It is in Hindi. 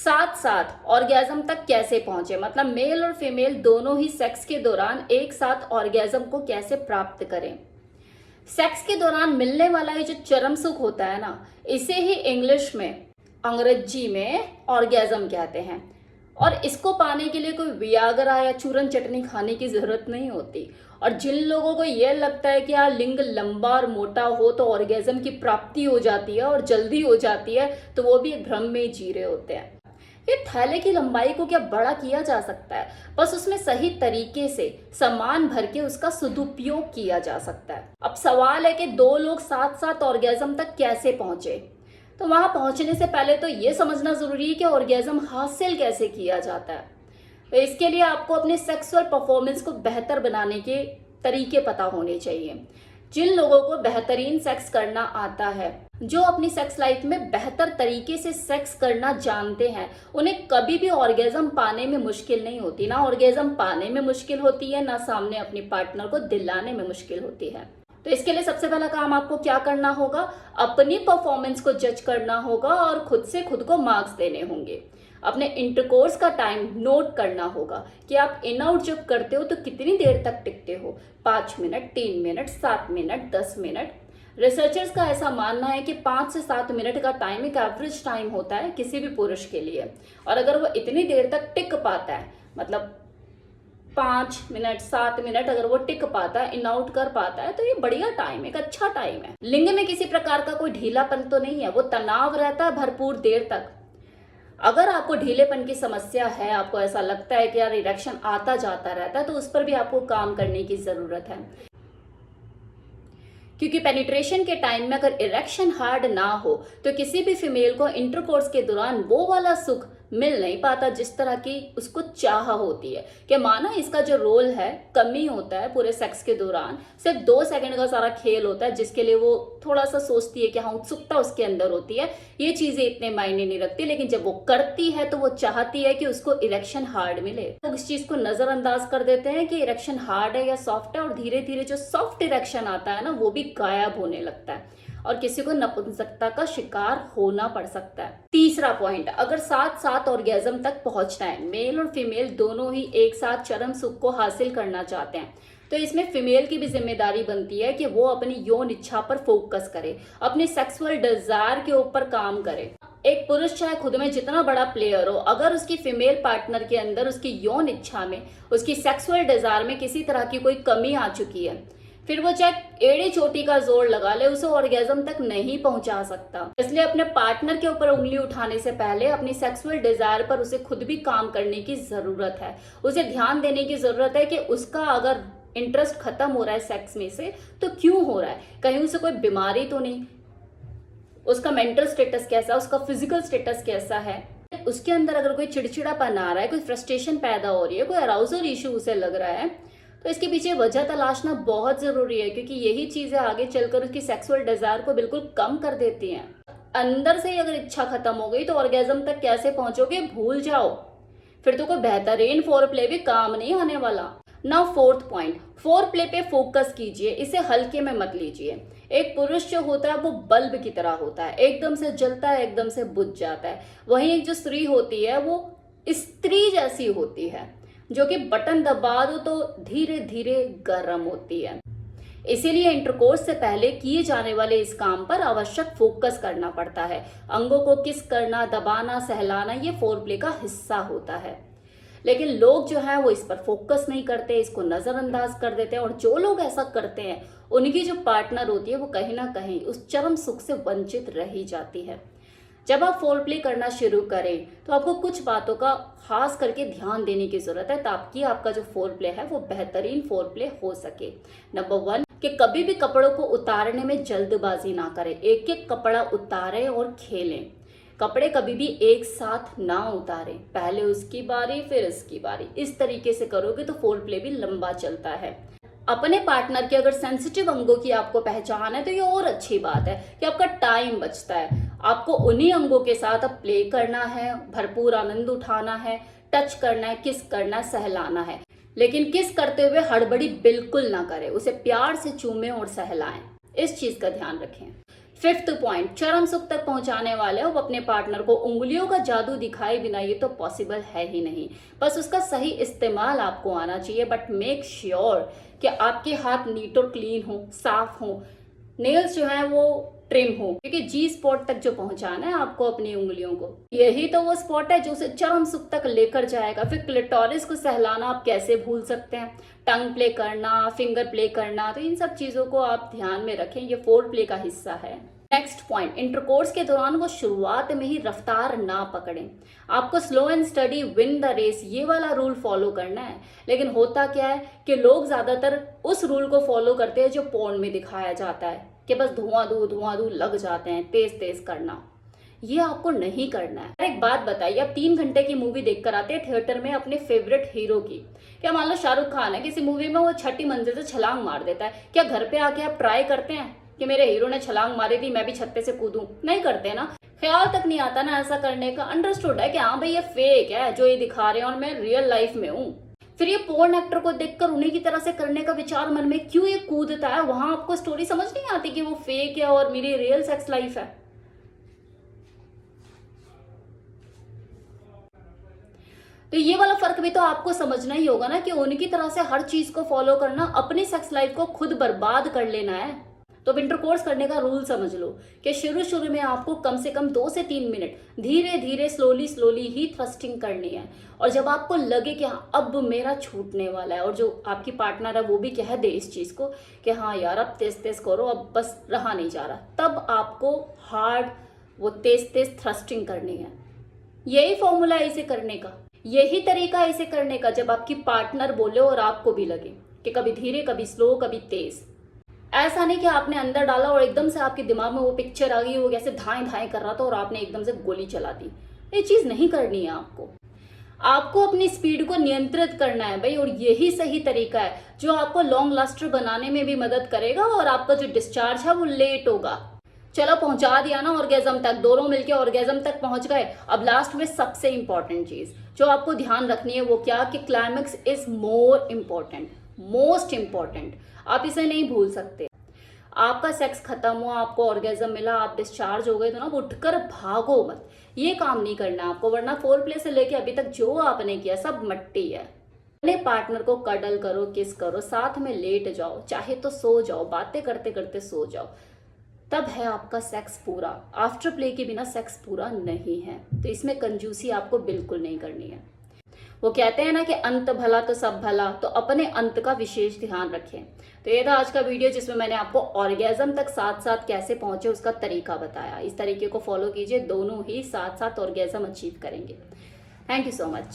साथ साथ ऑर्गेज्म तक कैसे पहुंचे, मतलब मेल और फीमेल दोनों ही सेक्स के दौरान एक साथ ऑर्गेज्म को कैसे प्राप्त करें। सेक्स के दौरान मिलने वाला ये जो चरम सुख होता है ना, इसे ही इंग्लिश में, अंग्रेजी में ऑर्गेज्म कहते हैं। और इसको पाने के लिए कोई वियाग्रा या चूरन चटनी खाने की जरूरत नहीं होती। और जिन लोगों को यह लगता है कि यार लिंग लंबा और मोटा हो तो ऑर्गेज्म की प्राप्ति हो जाती है और जल्दी हो जाती है, तो वो भी भ्रम में जी रहे होते हैं। ये थैले की लंबाई को क्या बड़ा किया जा सकता है, बस उसमें सही तरीके से सामान भर के उसका सदुपयोग किया जा सकता है। अब सवाल है कि दो लोग साथ साथ ऑर्गेज्म तक कैसे पहुंचे। तो वहां पहुंचने से पहले तो ये समझना जरूरी है कि ऑर्गेज्म हासिल कैसे किया जाता है। तो इसके लिए आपको अपने सेक्सुअल परफॉर्मेंस को बेहतर बनाने के तरीके पता होने चाहिए। जिन लोगों को बेहतरीन सेक्स करना आता है, जो अपनी सेक्स लाइफ में बेहतर तरीके से सेक्स करना जानते हैं, उन्हें कभी भी ऑर्गेज्म पाने में मुश्किल नहीं होती। ना ऑर्गेज्म पाने में मुश्किल होती है, ना सामने अपनी पार्टनर को दिलाने में मुश्किल होती है। तो इसके लिए सबसे पहला काम आपको क्या करना होगा, अपनी परफॉर्मेंस को जज करना होगा और खुद से खुद को मार्क्स देने होंगे। अपने इंटरकोर्स का टाइम नोट करना होगा कि आप इन आउट जब करते हो तो कितनी देर तक टिकते हो, 5 minute, 3 minute, 7 minute, 10 minute. Researchers का ऐसा मानना है कि 5 से 7 मिनट का टाइम एक एवरेज टाइम होता है किसी भी पुरुष के लिए। और अगर वो इतनी देर तक टिक पाता है, मतलब 5 मिनट 7 मिनट अगर वो टिक पाता है, इन आउट कर पाता है, तो ये बढ़िया टाइम है, एक अच्छा टाइम है। लिंग में किसी प्रकार का कोई ढीलापन तो नहीं है, वो तनाव रहता है भरपूर देर तक। अगर आपको ढीलेपन की समस्या है, आपको ऐसा लगता है कि यार इरेक्शन आता जाता रहता है, तो उस पर भी आपको काम करने की जरूरत है। क्योंकि पेनिट्रेशन के टाइम में अगर इरेक्शन हार्ड ना हो तो किसी भी फीमेल को इंटरकोर्स के दौरान वो वाला सुख मिल नहीं पाता जिस तरह की उसको चाह होती है। कि माना इसका जो रोल है कमी होता है पूरे सेक्स के दौरान, सिर्फ 2 सेकंड का सारा खेल होता है जिसके लिए वो थोड़ा सा सोचती है कि हाँ, उत्सुकता उसके अंदर होती है, ये चीजें इतने मायने नहीं रखती। लेकिन जब वो करती है तो वो चाहती है कि उसको इरेक्शन हार्ड मिले। लोग इस चीज को नजरअंदाज कर देते हैं कि इरेक्शन हार्ड है या सॉफ्ट है, और धीरे धीरे जो सॉफ्ट इरेक्शन आता है ना, वो भी गायब होने लगता है और किसी को नपुंसकता का शिकार होना पड़ सकता है। तीसरा पॉइंट, अगर साथ साथ ऑर्गेज्म तक पहुंचना है, मेल और फीमेल दोनों ही एक साथ चरम सुख को हासिल करना चाहते हैं, तो इसमें फीमेल की भी जिम्मेदारी बनती है कि वो अपनी यौन इच्छा पर फोकस करे, अपनी सेक्सुअल डिजायर के ऊपर काम करे। एक पुरुष चाहे खुद में जितना बड़ा प्लेयर हो, अगर उसकी फीमेल पार्टनर के अंदर उसकी यौन इच्छा में, उसकी सेक्सुअल डिजायर में किसी तरह की कोई कमी आ चुकी है, फिर वो चाहे एड़ी चोटी का जोर लगा ले, उसे ऑर्गेज्म तक नहीं पहुंचा सकता। इसलिए अपने पार्टनर के ऊपर उंगली उठाने से पहले अपनी सेक्सुअल डिजायर पर उसे खुद भी काम करने की जरूरत है। उसे ध्यान देने की जरूरत है कि उसका अगर इंटरेस्ट खत्म हो रहा है सेक्स में से, तो क्यों हो रहा है, कहीं उसे कोई बीमारी तो नहीं, उसका मेंटल स्टेटस कैसा है, उसका फिजिकल स्टेटस कैसा है, उसके अंदर अगर कोई चिड़चिड़ापन आ रहा है, कोई फ्रस्ट्रेशन पैदा हो रही है, कोई अराउजल इशू उसे लग रहा है, तो इसके पीछे वजह तलाशना बहुत जरूरी है। क्योंकि यही चीजें आगे चलकर उसकी सेक्सुअल डिजायर को बिल्कुल कम कर देती हैं। अंदर से ही अगर इच्छा खत्म हो गई तो ऑर्गेज्म तक कैसे पहुंचोगे, भूल जाओ, फिर तो कोई बेहतरीन फोर प्ले भी काम नहीं आने वाला। Now fourth point, four play पे फोकस कीजिए, इसे हल्के में मत लीजिए। एक पुरुष जो होता है वो बल्ब की तरह होता है, एकदम से जलता है, एकदम से बुझ जाता है। वहीं एक जो स्त्री होती है वो स्त्री जैसी होती है, जो कि बटन दबा दो तो धीरे धीरे गर्म होती है। इसीलिए इंटरकोर्स से पहले किए जाने वाले इस काम पर आवश्यक फोकस करना पड़ता है। अंगों को किस करना, दबाना, सहलाना, ये फोर प्ले का हिस्सा होता है। लेकिन लोग जो है वो इस पर फोकस नहीं करते, इसको नजरअंदाज कर देते हैं। और जो लोग ऐसा करते हैं उनकी जो पार्टनर होती है वो कहीं ना कहीं उस चरम सुख से वंचित रह ही जाती है। जब आप फोर प्ले करना शुरू करें तो आपको कुछ बातों का खास करके ध्यान देने की जरूरत है ताकि आपका जो फोर प्ले है वो बेहतरीन फोर प्ले हो सके। नंबर 1, कि कभी भी कपड़ों को उतारने में जल्दबाजी ना करें। एक एक कपड़ा उतारें और खेलें। कपड़े कभी भी एक साथ ना उतारें, पहले उसकी बारी फिर इसकी बारी। इस तरीके से करोगे तो फोर प्ले भी लंबा चलता है। अपने पार्टनर के अगर सेंसिटिव अंगों की आपको पहचान है तो ये और अच्छी बात है कि आपका टाइम बचता है। आपको उन्हीं अंगों के साथ अब प्ले करना है, भरपूर आनंद उठाना है, टच करना है, किस करना है, सहलाना है। लेकिन किस करते हुए हड़बड़ी बिल्कुल ना करें, उसे प्यार से चूमें और सहलाएं। इस चीज का ध्यान रखें। फिफ्थ पॉइंट, चरम सुख तक पहुंचाने वाले हो अपने पार्टनर को उंगलियों का जादू दिखाए बिना ये तो पॉसिबल है ही नहीं। बस उसका सही इस्तेमाल आपको आना चाहिए, बट मेक श्योर कि आपके हाथ नीट और क्लीन हो, साफ हो, नेल्स जो है वो ट्रिम हो, क्योंकि जी स्पॉट तक जो पहुंचाना है आपको अपनी उंगलियों को, यही तो वो स्पॉट है जो उसे चरम सुख तक लेकर जाएगा। फिर क्लिटोरिस को सहलाना आप कैसे भूल सकते हैं, टंग प्ले करना, फिंगर प्ले करना, तो इन सब चीजों को आप ध्यान में रखें, ये फोर प्ले का हिस्सा है। नेक्स्ट पॉइंट, इंटरकोर्स के दौरान वो शुरुआत में ही रफ्तार ना पकड़ें। आपको slow and steady win the race, ये वाला रूल फॉलो करना है। लेकिन होता क्या है कि लोग ज्यादातर उस रूल को फॉलो करते हैं जो पोर्न में दिखाया जाता है कि बस धुआं धू लग जाते हैं, तेज तेज करना। ये आपको नहीं करना है। एक बात बताइए, आप 3 घंटे की मूवी देखकर आते हैं थिएटर में अपने फेवरेट हीरो की, क्या मान लो शाहरुख खान है, किसी मूवी में वो 6ठी मंजिल से छलांग मार देता है, क्या घर पे आके आप ट्राई करते हैं कि मेरे हीरो ने छलांग मारी थी, मैं भी छत पे से कूदूं? नहीं करते ना, ख्याल तक नहीं आता ना ऐसा करने का। अंडरस्टूड है कि हाँ भाई ये फेक है जो ये दिखा रहे हैं और मैं रियल लाइफ में हूँ। फिर ये पोर्न एक्टर को देखकर उन्हीं की तरह से करने का विचार मन में क्यों ये कूदता है? वहां आपको स्टोरी समझ नहीं आती कि वो फेक है और मेरी रियल सेक्स लाइफ है। तो ये वाला फर्क भी तो आपको समझना ही होगा ना कि उनकी तरह से हर चीज को फॉलो करना अपनी सेक्स लाइफ को खुद बर्बाद कर लेना है। तो इंटरकोर्स करने का रूल समझ लो कि शुरू शुरू में आपको कम से कम 2 से 3 मिनट धीरे धीरे स्लोली स्लोली ही थ्रस्टिंग करनी है। और जब आपको लगे कि हाँ अब मेरा छूटने वाला है, और जो आपकी पार्टनर है वो भी कह दे इस चीज को कि हाँ यार अब तेज तेज करो, अब बस रहा नहीं जा रहा, तब आपको हार्ड वो तेज तेज थ्रस्टिंग करनी है। यही फॉर्मूला है इसे करने का, यही तरीका है इसे करने का। जब आपकी पार्टनर बोले और आपको भी लगे कि कभी धीरे कभी स्लो कभी तेज, ऐसा नहीं कि आपने अंदर डाला और एकदम से आपके दिमाग में वो पिक्चर आ गई, वो कैसे धाएं धाएं कर रहा था और आपने एकदम से गोली चला दी। ये चीज नहीं करनी है आपको। आपको अपनी स्पीड को नियंत्रित करना है भाई, और यही सही तरीका है जो आपको लॉन्ग लास्टर बनाने में भी मदद करेगा और आपका जो डिस्चार्ज है वो लेट होगा। चलो पहुंचा दिया ना ऑर्गेजम तक, दोनों मिलके ऑर्गेजम तक पहुंच गए। अब लास्ट में सबसे इंपॉर्टेंट चीज जो आपको ध्यान रखनी है वो क्या, कि climax is more important, most important. आप इसे नहीं भूल सकते। आपका सेक्स खत्म हुआ, आपको ऑर्गेजम मिला, आप डिस्चार्ज हो गए, तो ना उठकर भागो मत, ये काम नहीं करना आपको, वरना फोर प्ले से लेके अभी तक जो आपने किया सब मट्टी है। अपने पार्टनर को कडल करो, किस करो, साथ में लेट जाओ, चाहे तो सो जाओ, बातें करते करते सो जाओ, तब है आपका सेक्स पूरा। आफ्टर प्ले के बिना सेक्स पूरा नहीं है। तो इसमें कंजूसी आपको बिल्कुल नहीं करनी है। वो कहते हैं ना कि अंत भला तो सब भला, तो अपने अंत का विशेष ध्यान रखें। तो ये था आज का वीडियो जिसमें मैंने आपको ऑर्गेजम तक साथ साथ कैसे पहुंचे उसका तरीका बताया। इस तरीके को फॉलो कीजिए, दोनों ही साथ साथ ऑर्गेजम अचीव करेंगे। Thank you so much.